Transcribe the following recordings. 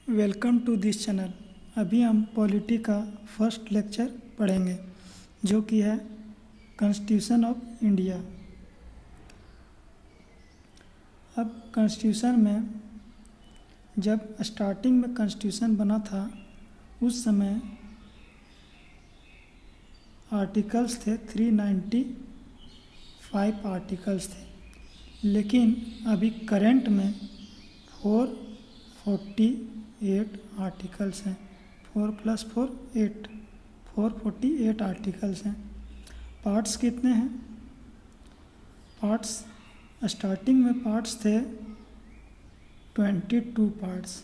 Welcome to this channel. अभी हम polity का फर्स्ट लेक्चर पढ़ेंगे जो कि है कॉन्स्टिट्यूशन ऑफ इंडिया। अब कॉन्स्टिट्यूशन में जब स्टार्टिंग में कॉन्स्टिट्यूशन बना था उस समय आर्टिकल्स थे 395 आर्टिकल्स थे, लेकिन अभी करंट में 448 आर्टिकल्स हैं। 4 + 4 8 448 आर्टिकल्स हैं। पार्ट्स कितने हैं? पार्ट्स स्टार्टिंग में पार्ट्स थे 22 पार्ट्स,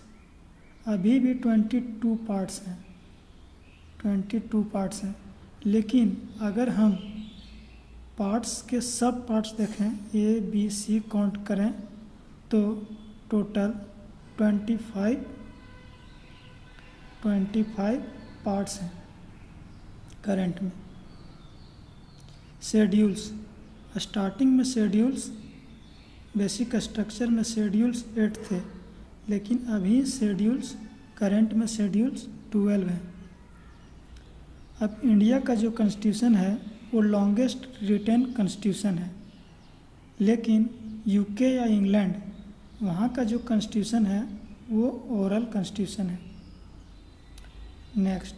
अभी भी 22 पार्ट्स हैं। 22 पार्ट्स हैं, लेकिन अगर हम पार्ट्स के सब पार्ट्स देखें, ए बी सी काउंट करें तो टोटल 25 पार्ट्स हैं करंट में। शेड्यूल्स स्टार्टिंग में शेड्यूल्स बेसिक स्ट्रक्चर में शेड्यूल्स 8 थे, लेकिन अभी शेड्यूल्स करंट में शेड्यूल्स 12 हैं। अब इंडिया का जो कॉन्स्टिट्यूशन है वो लॉन्गेस्ट रिटेन कॉन्स्टिट्यूशन है, लेकिन यूके या इंग्लैंड वहाँ का जो कॉन्स्टिट्यूशन है वो ओरल कॉन्स्टिट्यूशन है। नेक्स्ट,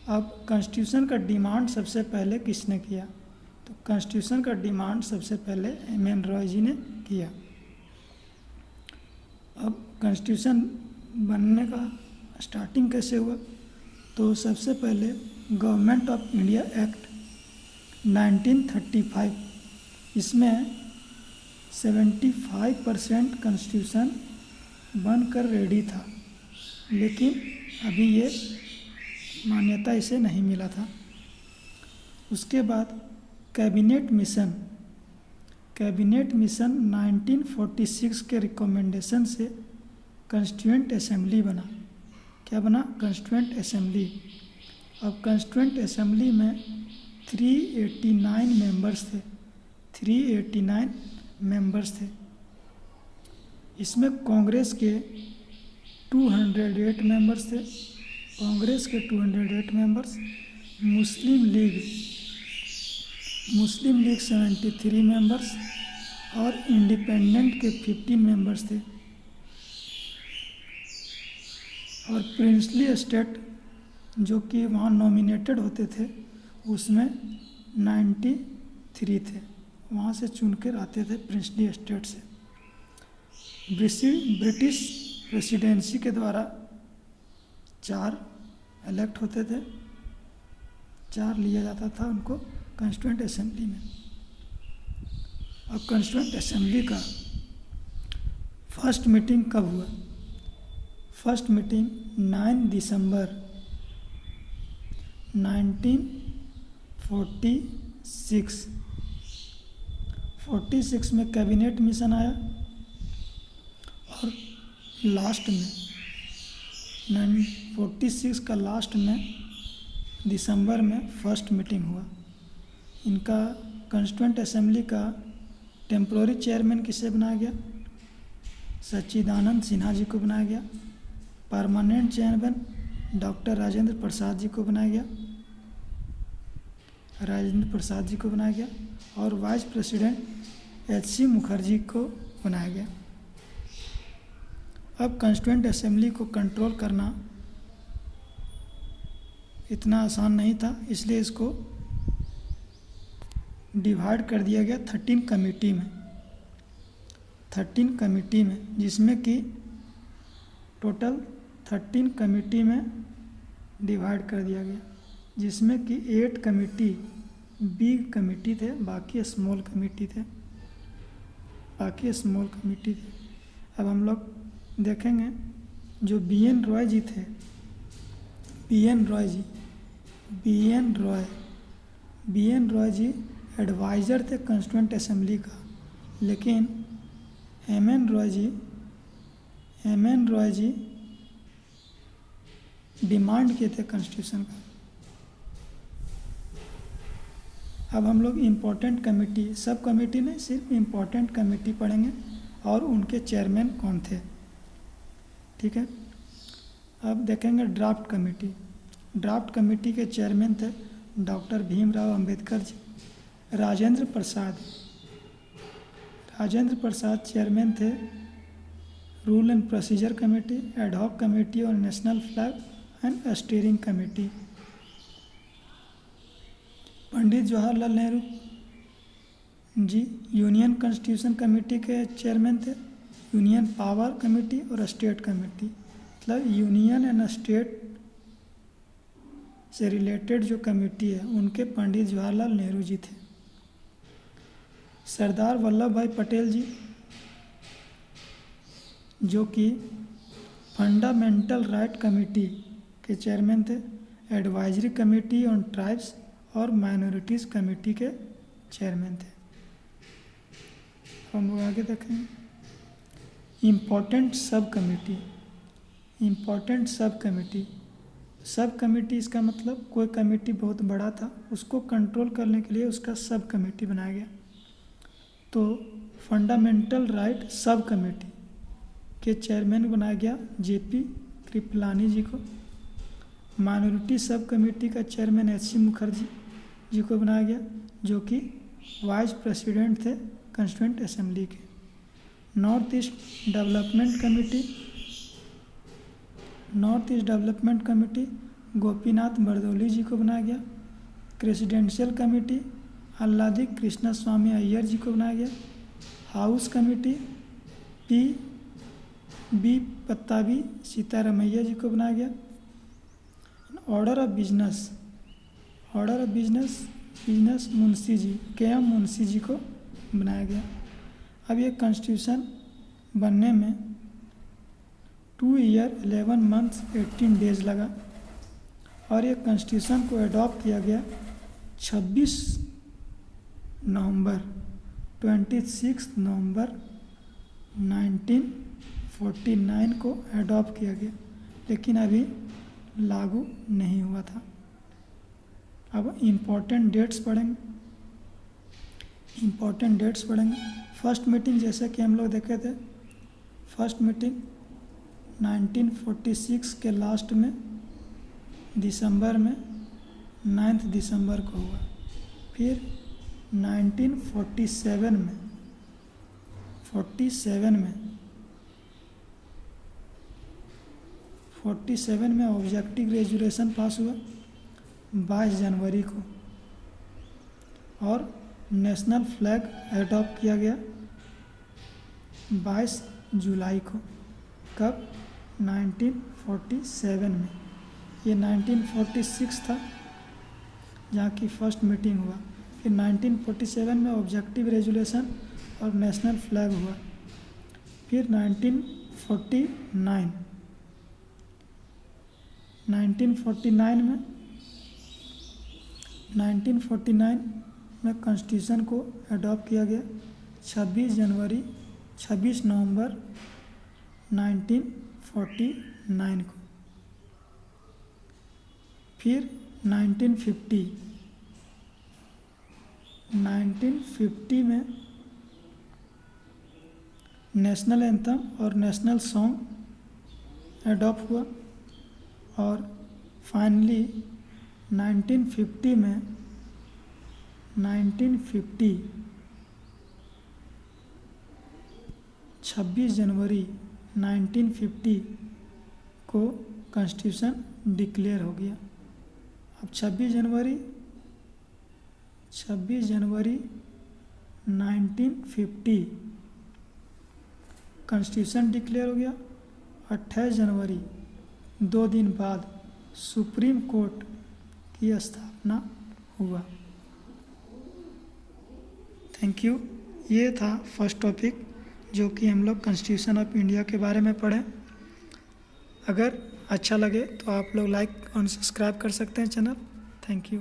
अब कॉन्स्टिट्यूशन का डिमांड सबसे पहले किसने किया? तो कॉन्स्टिट्यूशन का डिमांड सबसे पहले एम.एन. रॉय जी ने किया। अब कॉन्स्टिट्यूशन बनने का स्टार्टिंग कैसे हुआ? तो सबसे पहले गवर्नमेंट ऑफ इंडिया एक्ट 1935, इसमें 75% कॉन्स्टिट्यूशन बनकर रेडी था, लेकिन अभी ये मान्यता इसे नहीं मिला था। उसके बाद कैबिनेट मिशन 1946 के रिकमेंडेशन से कॉन्स्टिट्यूएंट असेंबली बना। क्या बना? Constituent assembly. अब कॉन्स्टिट्यूएंट असेंबली में 389 मेंबर्स थे। 389 मेंबर्स थे। इसमें कांग्रेस के 208 मेंबर्स थे। कांग्रेस के 208 मेंबर्स, मुस्लिम लीग 73 मेंबर्स और इंडिपेंडेंट के 15 मेंबर्स थे। और प्रिंसली स्टेट जो कि वहाँ नॉमिनेटेड होते थे उसमें 93 थे, वहाँ से चुनकर आते थे प्रिंसली स्टेट से। ब्रिटिश प्रेसिडेंसी के द्वारा 4 इलेक्ट होते थे, 4 लिया जाता था उनको कॉन्स्टिट्यूएंट असेंबली में। अब कॉन्स्टिट्यूएंट असेंबली का फर्स्ट मीटिंग कब हुआ? फर्स्ट मीटिंग 9 दिसंबर 1946 में कैबिनेट मिशन आया और लास्ट में 1946 का लास्ट में दिसंबर में फर्स्ट मीटिंग हुआ। इनका कॉन्स्टिट्यूएंट असेंबली का टेम्पोररी चेयरमैन किसे बनाया गया? सच्चिदानंद सिन्हा जी को बनाया गया। Permanent chairman doctor Rajendra Prasad ji को बनाया गया। और वाइस प्रेसिडेंट H.C. मुखर्जी को बनाया गया। अब कॉन्स्टिट्यूएंट असेंबली को कंट्रोल करना इतना आसान नहीं था, इसलिए इसको डिवाइड कर दिया गया 13 कमेटी में, जिसमें कि टोटल 13 कमेटी में डिवाइड कर दिया गया, जिसमें कि 8 कमेटी बिग कमेटी थे, बाकी स्मॉल कमेटी थे। अब हम लोग देखेंगे जो बी.एन. रॉय जी थे। बी.एन. रॉय जी एडवाइज़र थे कॉन्स्टिट्यूएंट असेंबली का, लेकिन एम.एन. रॉय जी डिमांड किए थे कॉन्स्टिट्यूशन का। अब हम लोग इम्पोर्टेंट कमेटी, सब कमेटी नहीं, सिर्फ इम्पोर्टेंट कमेटी पढ़ेंगे और उनके चेयरमैन कौन थे। ठीक है। अब देखेंगे ड्राफ्ट कमेटी। ड्राफ्ट कमेटी के चेयरमैन थे डॉक्टर भीमराव अंबेडकर जी। राजेंद्र प्रसाद चेयरमैन थे rule and procedure committee, ad hoc committee और national flag and steering committee. Pandit Jawaharlal Nehru ji union constitution committee के चेयरमैन थे, यूनियन पावर कमेटी और स्टेट कमेटी, मतलब यूनियन एंड स्टेट से रिलेटेड जो कमेटी है उनके पंडित जवाहरलाल नेहरू जी थे। सरदार वल्लभ भाई पटेल जी जो कि फंडामेंटल राइट कमेटी के चेयरमैन थे, एडवाइजरी कमेटी ऑन ट्राइब्स और माइनॉरिटीज़ कमेटी के चेयरमैन थे। हम लोग आगे देखेंगे इम्पोर्टेंट सब कमेटी इसका मतलब कोई कमेटी बहुत बड़ा था, उसको कंट्रोल करने के लिए उसका सब कमेटी बनाया गया। तो फंडामेंटल राइट सब कमेटी के चेयरमैन बनाया गया जेपी कृपलानी जी को। माइनॉरिटी सब कमेटी का चेयरमैन एच.सी. मुखर्जी जी को बनाया गया जो कि वाइस प्रेसिडेंट थे कॉन्स्टिट्यूएंट असेंबली के। North east development committee Gopinath Bardoloi ji को बनाया गया। Presidential committee Alladi Krishnaswami Ayyar ji को बनाया गया। House committee B Pattabhi Sitaramayya ji को बनाया गया। Order of business Munshi ji K M. Munshi ji को बनाया गया। अब ये कॉन्स्टिट्यूशन बनने में 2 ईयर 11 मंथ्स 18 डेज लगा और ये कॉन्स्टिट्यूशन को अडॉप्ट किया गया 26 नवंबर 1949 को अडॉप्ट किया गया, लेकिन अभी लागू नहीं हुआ था। अब इम्पॉर्टेंट डेट्स पढ़ेंगे। फर्स्ट मीटिंग जैसे कि हम लोग देखे थे, फर्स्ट मीटिंग 1946 के लास्ट में दिसंबर में 9 दिसंबर को हुआ। फिर 1947 में ऑब्जेक्टिव रेजोल्यूशन पास हुआ 22 जनवरी को और नेशनल फ्लैग एडॉप्ट किया गया 22 जुलाई को। कब? 1947 में। ये 1946 था जहाँ की फर्स्ट मीटिंग हुआ। फिर 1947 में ऑब्जेक्टिव रेजोल्यूशन और नेशनल फ्लैग हुआ। फिर 1949 में कॉन्स्टिट्यूशन को अडॉप्ट किया गया 26 नवंबर 1949 को। फिर 1950 में नेशनल एंथम और नेशनल सॉन्ग अडॉप्ट हुआ और फाइनली 1950 26 जनवरी 1950 को कॉन्स्टिट्यूशन डिक्लेयर हो गया। अब 26 जनवरी 1950 कॉन्स्टिट्यूशन डिक्लेयर हो गया। 28 जनवरी 2 दिन बाद सुप्रीम कोर्ट की स्थापना हुआ। Thank you. ये था फर्स्ट टॉपिक जो कि हम लोग कॉन्स्टिट्यूशन ऑफ इंडिया के बारे में पढ़ें। अगर अच्छा लगे तो आप लोग लाइक और सब्सक्राइब कर सकते हैं चैनल। Thank you.